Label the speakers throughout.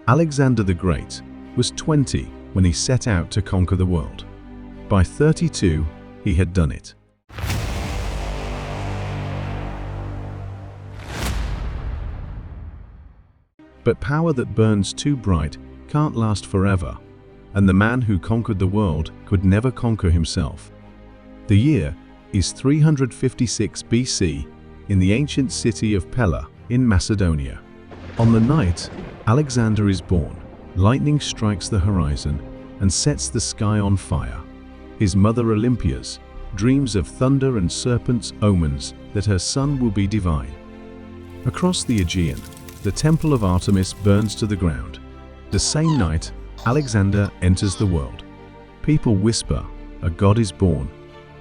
Speaker 1: Alexander the Great was 20 when he set out to conquer the world. By 32, he had done it. But power that burns too bright can't last forever, and the man who conquered the world could never conquer himself. The year is 356 BC in the ancient city of Pella in Macedonia. On the night Alexander is born, lightning strikes the horizon and sets the sky on fire. His mother Olympias dreams of thunder and serpents' omens that her son will be divine. Across the Aegean, the temple of Artemis burns to the ground. The same night, Alexander enters the world. People whisper, a god is born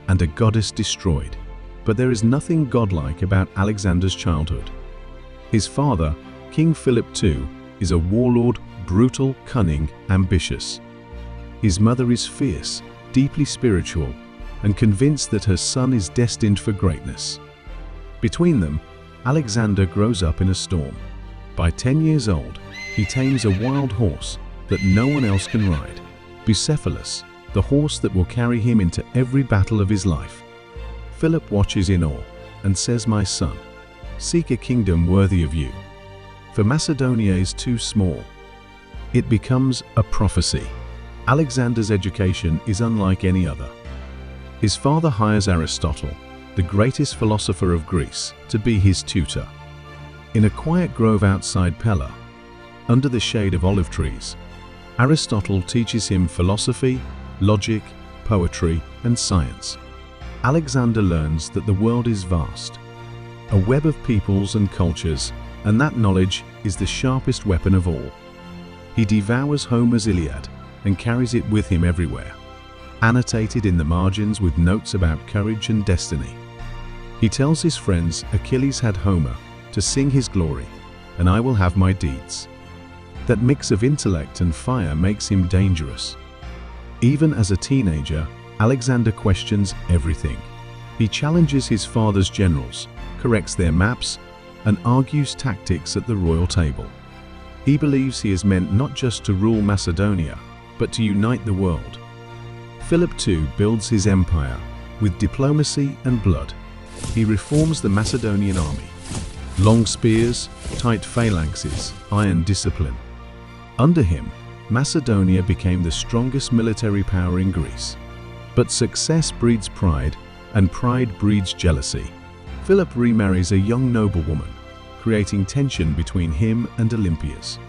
Speaker 1: and a goddess destroyed. But there is nothing godlike about Alexander's childhood. His father, King Philip II, is a warlord, brutal, cunning, ambitious. His mother is fierce, deeply spiritual, and convinced that her son is destined for greatness. Between them, Alexander grows up in a storm. By 10 years old, he tames a wild horse that no one else can ride, Persepolis, the horse that will carry him into every battle of his life. Philip watches in awe and says, "My son, seek a kingdom worthy of you, for Macedonia is too small." It becomes a prophecy. Alexander's education is unlike any other. His father hires Aristotle, the greatest philosopher of Greece, to be his tutor. In a quiet grove outside Pella, under the shade of olive trees, Aristotle teaches him philosophy, logic, poetry, and science. Alexander learns that the world is vast, a web of peoples and cultures, and that knowledge is the sharpest weapon of all. He devours Homer's Iliad and carries it with him everywhere, annotated in the margins with notes about courage and destiny. He tells his friends Achilles had Homer to sing his glory, and I will have my deeds. That mix of intellect and fire makes him dangerous. Even as a teenager, Alexander questions everything. He challenges his father's generals, corrects their maps, and argues tactics at the royal table. He believes he is meant not just to rule Macedonia, but to unite the world. Philip II builds his empire with diplomacy and blood. He reforms the Macedonian army. Long spears, tight phalanxes, iron discipline. Under him, Macedonia became the strongest military power in Greece. But success breeds pride, and pride breeds jealousy. Philip remarries a young noblewoman, creating tension between him and Olympias.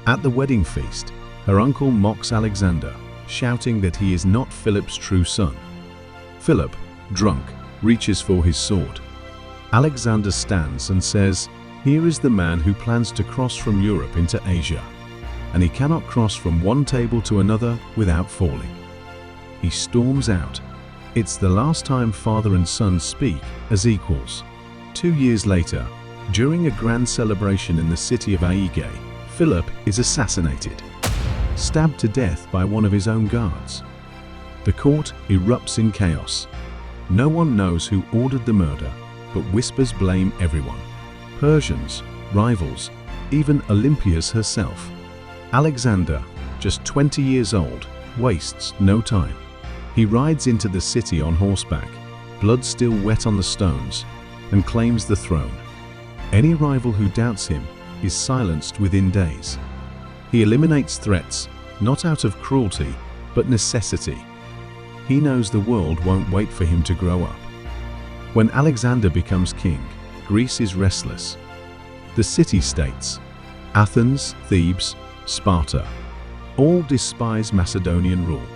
Speaker 1: At the wedding feast, her uncle mocks Alexander, shouting that he is not Philip's true son. Philip, drunk, reaches for his sword. Alexander stands and says, "Here is the man who plans to cross from Europe into Asia, and he cannot cross from one table to another without falling." He storms out. It's the last time father and son speak as equals. 2 years later, during a grand celebration in the city of Aige, Philip is assassinated, stabbed to death by one of his own guards. The court erupts in chaos. No one knows who ordered the murder, but whispers blame everyone. Persians, rivals, even Olympias herself. Alexander, just 20 years old, wastes no time. He rides into the city on horseback, blood still wet on the stones, and claims the throne. Any rival who doubts him is silenced within days. He eliminates threats, not out of cruelty, but necessity. He knows the world won't wait for him to grow up. When Alexander becomes king, Greece is restless. The city-states, Athens, Thebes, Sparta, all despise Macedonian rule.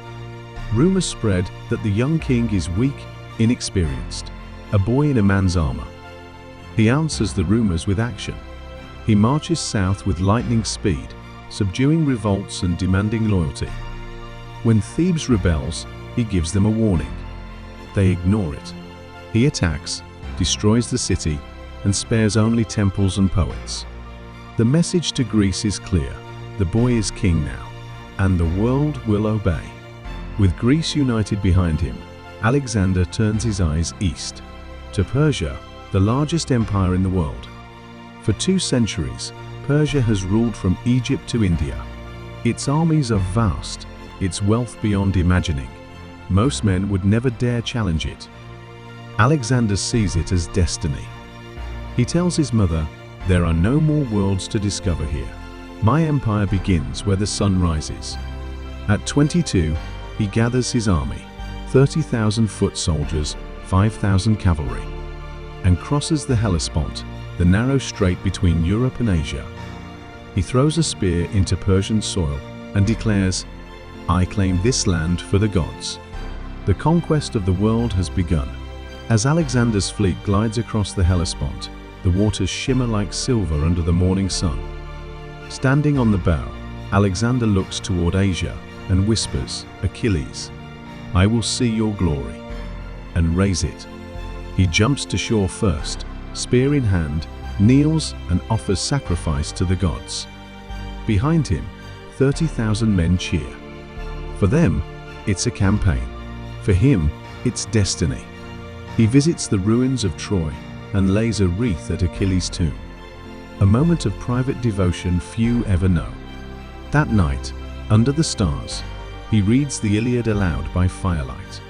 Speaker 1: Rumors spread that the young king is weak, inexperienced, a boy in a man's armor. He answers the rumors with action. He marches south with lightning speed, subduing revolts and demanding loyalty. When Thebes rebels, he gives them a warning. They ignore it. He attacks, destroys the city, and spares only temples and poets. The message to Greece is clear. The boy is king now, and the world will obey. With Greece united behind him, Alexander turns his eyes east, to Persia, the largest empire in the world. For 2 centuries, Persia has ruled from Egypt to India. Its armies are vast, its wealth beyond imagining. Most men would never dare challenge it. Alexander sees it as destiny. He tells his mother, "There are no more worlds to discover here. My empire begins where the sun rises." At 22, he gathers his army, 30,000 foot soldiers, 5,000 cavalry, and crosses the Hellespont, the narrow strait between Europe and Asia. He throws a spear into Persian soil and declares, "I claim this land for the gods." The conquest of the world has begun. As Alexander's fleet glides across the Hellespont, the waters shimmer like silver under the morning sun. Standing on the bow, Alexander looks toward Asia and whispers, "Achilles, I will see your glory," and raise it. He jumps to shore first, spear in hand, kneels and offers sacrifice to the gods. Behind him, 30,000 men cheer. For them, it's a campaign. For him, it's destiny. He visits the ruins of Troy and lays a wreath at Achilles' tomb. A moment of private devotion few ever know. That night, under the stars, he reads the Iliad aloud by firelight.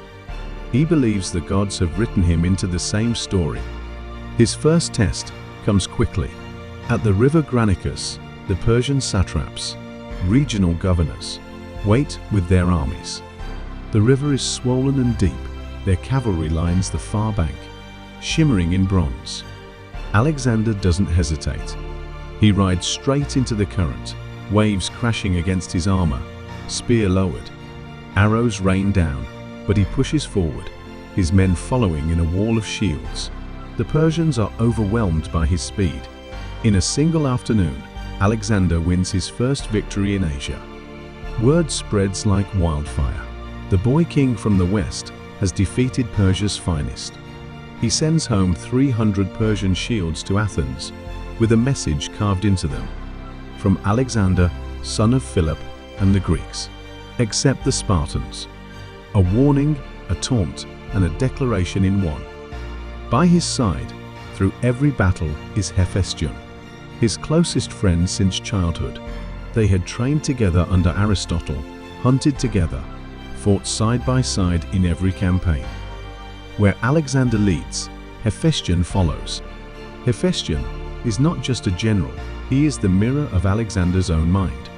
Speaker 1: He believes the gods have written him into the same story. His first test comes quickly. At the river Granicus, the Persian satraps, regional governors, wait with their armies. The river is swollen and deep, their cavalry lines the far bank, shimmering in bronze. Alexander doesn't hesitate. He rides straight into the current, waves crashing against his armor, spear lowered. Arrows rain down, but he pushes forward, his men following in a wall of shields. The Persians are overwhelmed by his speed. In a single afternoon, Alexander wins his first victory in Asia. Word spreads like wildfire. The boy king from the west has defeated Persia's finest. He sends home 300 Persian shields to Athens, with a message carved into them. From Alexander, son of Philip, and the Greeks, except the Spartans. A warning, a taunt, and a declaration in one. By his side, through every battle, is Hephaestion, his closest friend since childhood. They had trained together under Aristotle, hunted together, fought side by side in every campaign. Where Alexander leads, Hephaestion follows. Hephaestion is not just a general, he is the mirror of Alexander's own mind.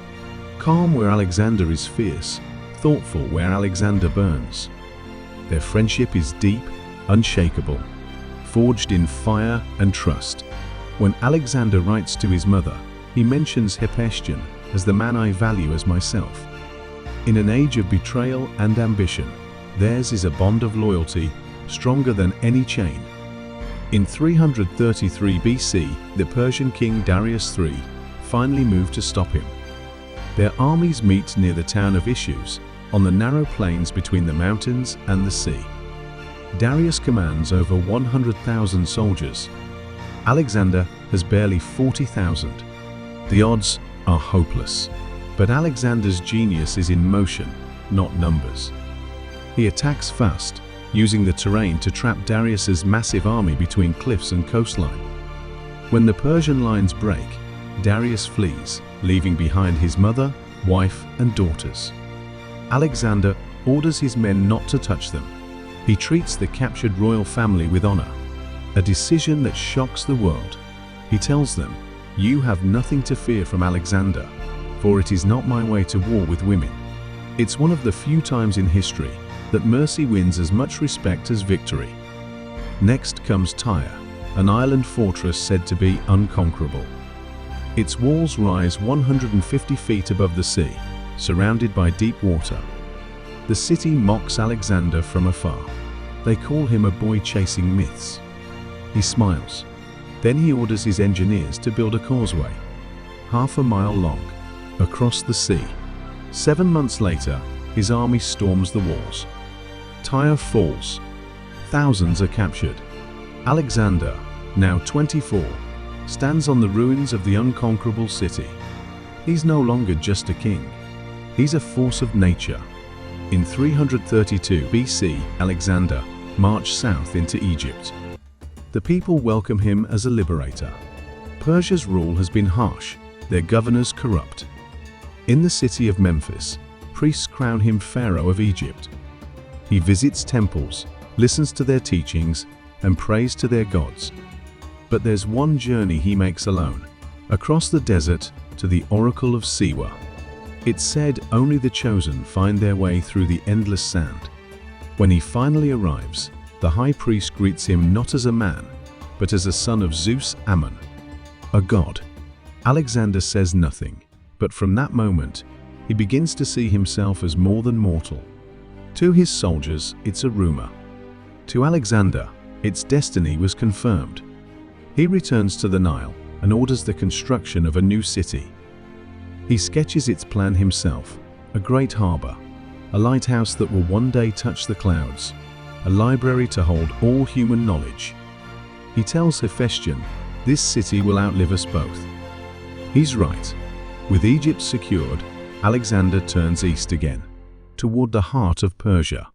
Speaker 1: Calm where Alexander is fierce, thoughtful where Alexander burns. Their friendship is deep, unshakable, forged in fire and trust. When Alexander writes to his mother, he mentions Hephaestion as the man I value as myself. In an age of betrayal and ambition, theirs is a bond of loyalty stronger than any chain. In 333 BC, the Persian king Darius III finally moved to stop him. Their armies meet near the town of Issus, on the narrow plains between the mountains and the sea. Darius commands over 100,000 soldiers. Alexander has barely 40,000. The odds are hopeless. But Alexander's genius is in motion, not numbers. He attacks fast, using the terrain to trap Darius's massive army between cliffs and coastline. When the Persian lines break, Darius flees, leaving behind his mother, wife, and daughters. Alexander orders his men not to touch them. He treats the captured royal family with honor, a decision that shocks the world. He tells them, "You have nothing to fear from Alexander, for it is not my way to war with women." It's one of the few times in history that mercy wins as much respect as victory. Next comes Tyre, an island fortress said to be unconquerable. Its walls rise 150 feet above the sea, surrounded by deep water. The city mocks Alexander from afar. They call him a boy chasing myths. He smiles. Then he orders his engineers to build a causeway, half a mile long, across the sea. 7 months later, his army storms the walls. Tyre falls. Thousands are captured. Alexander, now 24, stands on the ruins of the unconquerable city. He's no longer just a king. He's a force of nature. In 332 BC, Alexander marched south into Egypt. The people welcome him as a liberator. Persia's rule has been harsh, their governors corrupt. In the city of Memphis, priests crown him Pharaoh of Egypt. He visits temples, listens to their teachings, and prays to their gods. But there's one journey he makes alone, across the desert to the Oracle of Siwa. It's said only the chosen find their way through the endless sand. When he finally arrives, the high priest greets him not as a man, but as a son of Zeus Ammon, a god. Alexander says nothing, but from that moment, he begins to see himself as more than mortal. To his soldiers, it's a rumor. To Alexander, its destiny was confirmed. He returns to the Nile and orders the construction of a new city. He sketches its plan himself, a great harbor, a lighthouse that will one day touch the clouds, a library to hold all human knowledge. He tells Hephaestion, this city will outlive us both. He's right. With Egypt secured, Alexander turns east again, toward the heart of Persia.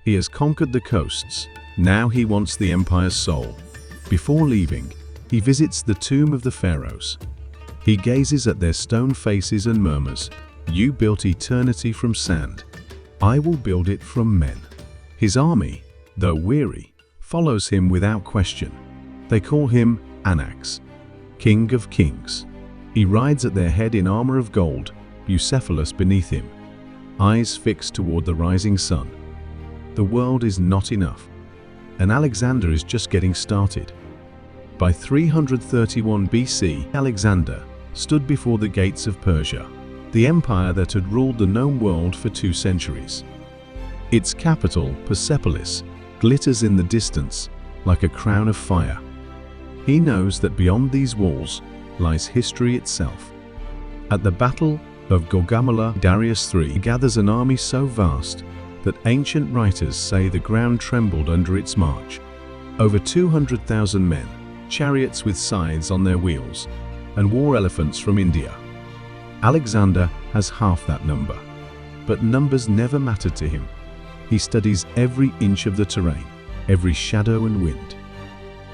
Speaker 1: He has conquered the coasts. Now he wants the empire's soul. Before leaving, he visits the tomb of the pharaohs. He gazes at their stone faces and murmurs, "You built eternity from sand. I will build it from men." His army, though weary, follows him without question. They call him Anax, King of Kings. He rides at their head in armor of gold, Bucephalus beneath him, eyes fixed toward the rising sun. The world is not enough, and Alexander is just getting started. By 331 BC, Alexander stood before the gates of Persia, the empire that had ruled the known world for 2 centuries. Its capital, Persepolis, glitters in the distance like a crown of fire. He knows that beyond these walls lies history itself. At the Battle of Gaugamela, Darius III gathers an army so vast that ancient writers say the ground trembled under its march. Over 200,000 men, chariots with scythes on their wheels, and war elephants from India. Alexander has half that number, but numbers never mattered to him. He studies every inch of the terrain, every shadow and wind.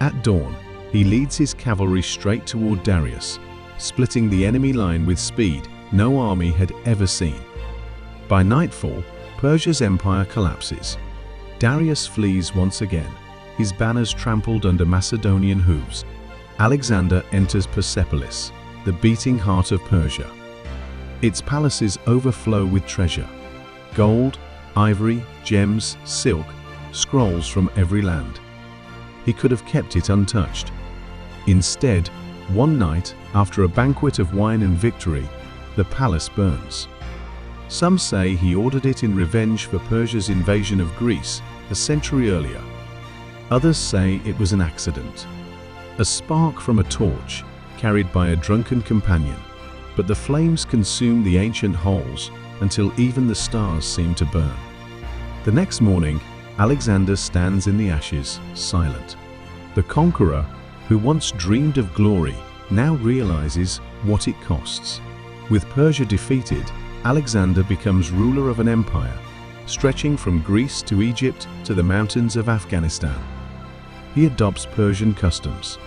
Speaker 1: At dawn, he leads his cavalry straight toward Darius, splitting the enemy line with speed no army had ever seen. By nightfall, Persia's empire collapses. Darius flees once again, his banners trampled under Macedonian hooves. Alexander enters Persepolis, the beating heart of Persia. Its palaces overflow with treasure: gold, ivory, gems, silk, scrolls from every land. He could have kept it untouched. Instead, one night, after a banquet of wine and victory, the palace burns. Some say he ordered it in revenge for Persia's invasion of Greece a century earlier. Others say it was an accident, a spark from a torch carried by a drunken companion, but the flames consume the ancient halls until even the stars seem to burn. The next morning, Alexander stands in the ashes, silent. The conqueror, who once dreamed of glory, now realizes what it costs. With Persia defeated, Alexander becomes ruler of an empire, stretching from Greece to Egypt to the mountains of Afghanistan. He adopts Persian customs,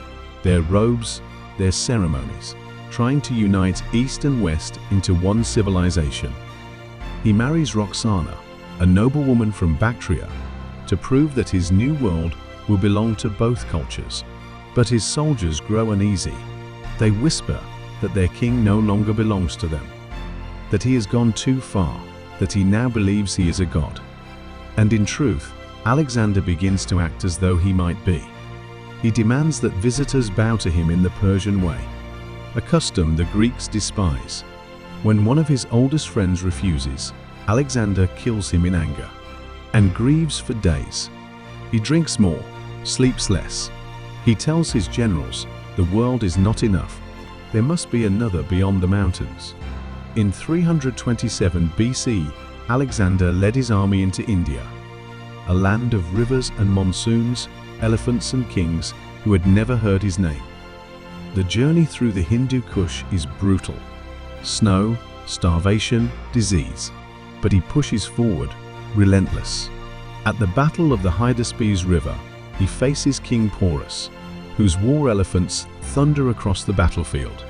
Speaker 1: their robes, their ceremonies, trying to unite East and West into one civilization. He marries Roxana, a noblewoman from Bactria, to prove that his new world will belong to both cultures. But his soldiers grow uneasy. They whisper that their king no longer belongs to them, that he has gone too far, that he now believes he is a god. And in truth, Alexander begins to act as though he might be. He demands that visitors bow to him in the Persian way, a custom the Greeks despise. When one of his oldest friends refuses, Alexander kills him in anger and grieves for days. He drinks more, sleeps less. He tells his generals, the world is not enough. There must be another beyond the mountains. In 327 BC, Alexander led his army into India, a land of rivers and monsoons, elephants and kings who had never heard his name. The journey through the Hindu Kush is brutal. Snow, starvation, disease. But he pushes forward, relentless. At the Battle of the Hydaspes River, he faces King Porus, whose war elephants thunder across the battlefield.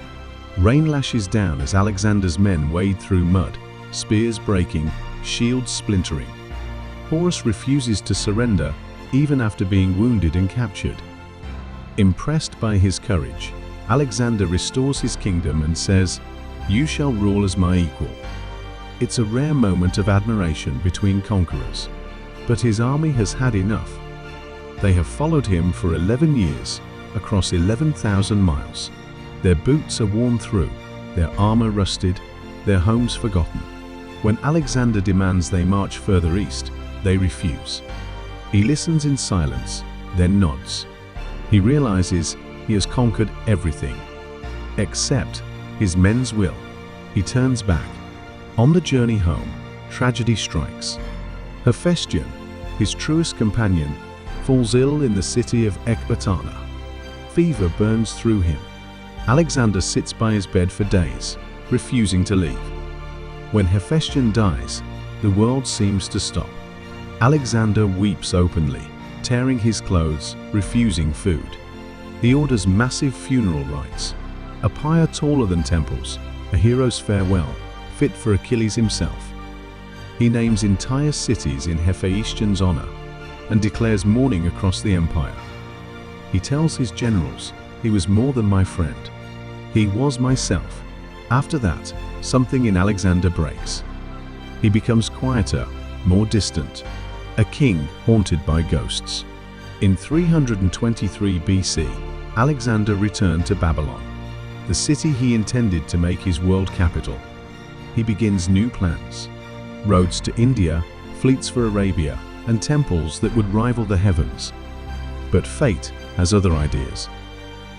Speaker 1: Rain lashes down as Alexander's men wade through mud, spears breaking, shields splintering. Horus refuses to surrender even after being wounded and captured. Impressed by his courage, Alexander restores his kingdom and says, "You shall rule as my equal." It's a rare moment of admiration between conquerors, but his army has had enough. They have followed him for 11 years, across 11,000 miles. Their boots are worn through, their armor rusted, their homes forgotten. When Alexander demands they march further east, they refuse. He listens in silence, then nods. He realizes he has conquered everything, except his men's will. He turns back. On the journey home, tragedy strikes. Hephaestion, his truest companion, falls ill in the city of Ecbatana. Fever burns through him. Alexander sits by his bed for days, refusing to leave. When Hephaestion dies, the world seems to stop. Alexander weeps openly, tearing his clothes, refusing food. He orders massive funeral rites, a pyre taller than temples, a hero's farewell, fit for Achilles himself. He names entire cities in Hephaestion's honor and declares mourning across the empire. He tells his generals, "He was more than my friend. He was myself." After that, something in Alexander breaks. He becomes quieter, more distant, a king haunted by ghosts. In 323 BC, Alexander returned to Babylon, the city he intended to make his world capital. He begins new plans: roads to India, fleets for Arabia, and temples that would rival the heavens. But fate has other ideas.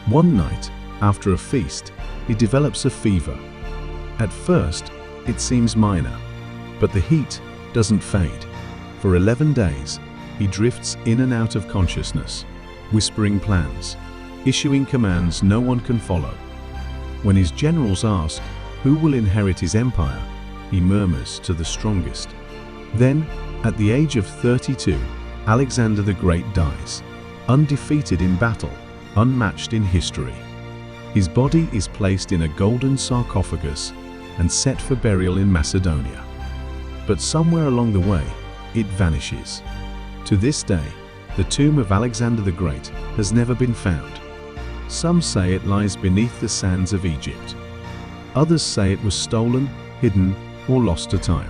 Speaker 1: One night, after a feast, he develops a fever. At first, it seems minor, but the heat doesn't fade. For 11 days, he drifts in and out of consciousness, whispering plans, issuing commands no one can follow. When his generals ask who will inherit his empire, he murmurs to the strongest. Then, at the age of 32, Alexander the Great dies, undefeated in battle, unmatched in history. His body is placed in a golden sarcophagus and set for burial in Macedonia. But somewhere along the way, it vanishes. To this day, the tomb of Alexander the Great has never been found. Some say it lies beneath the sands of Egypt. Others say it was stolen, hidden, or lost to time.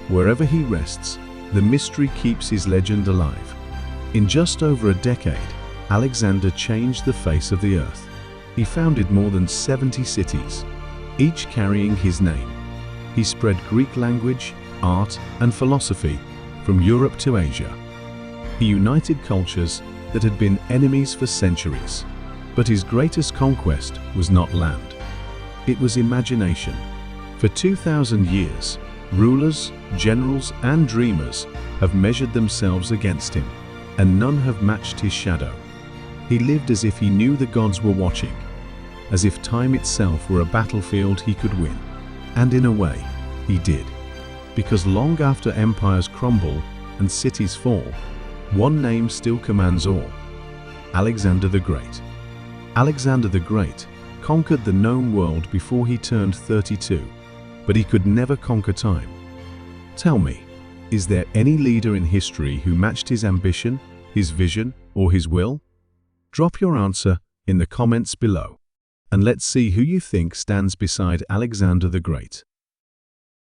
Speaker 1: Wherever he rests, the mystery keeps his legend alive. In just over a decade, Alexander changed the face of the earth. He founded more than 70 cities, each carrying his name. He spread Greek language, art, and philosophy from Europe to Asia. He united cultures that had been enemies for centuries. But his greatest conquest was not land. It was imagination. For 2,000 years, rulers, generals, and dreamers have measured themselves against him, and none have matched his shadow. He lived as if he knew the gods were watching, as if time itself were a battlefield he could win. And in a way, he did. Because long after empires crumble and cities fall, one name still commands all: Alexander the Great. Alexander the Great conquered the known world before he turned 32, but he could never conquer time. Tell me, is there any leader in history who matched his ambition, his vision, or his will? Drop your answer in the comments below, and let's see who you think stands beside Alexander the Great.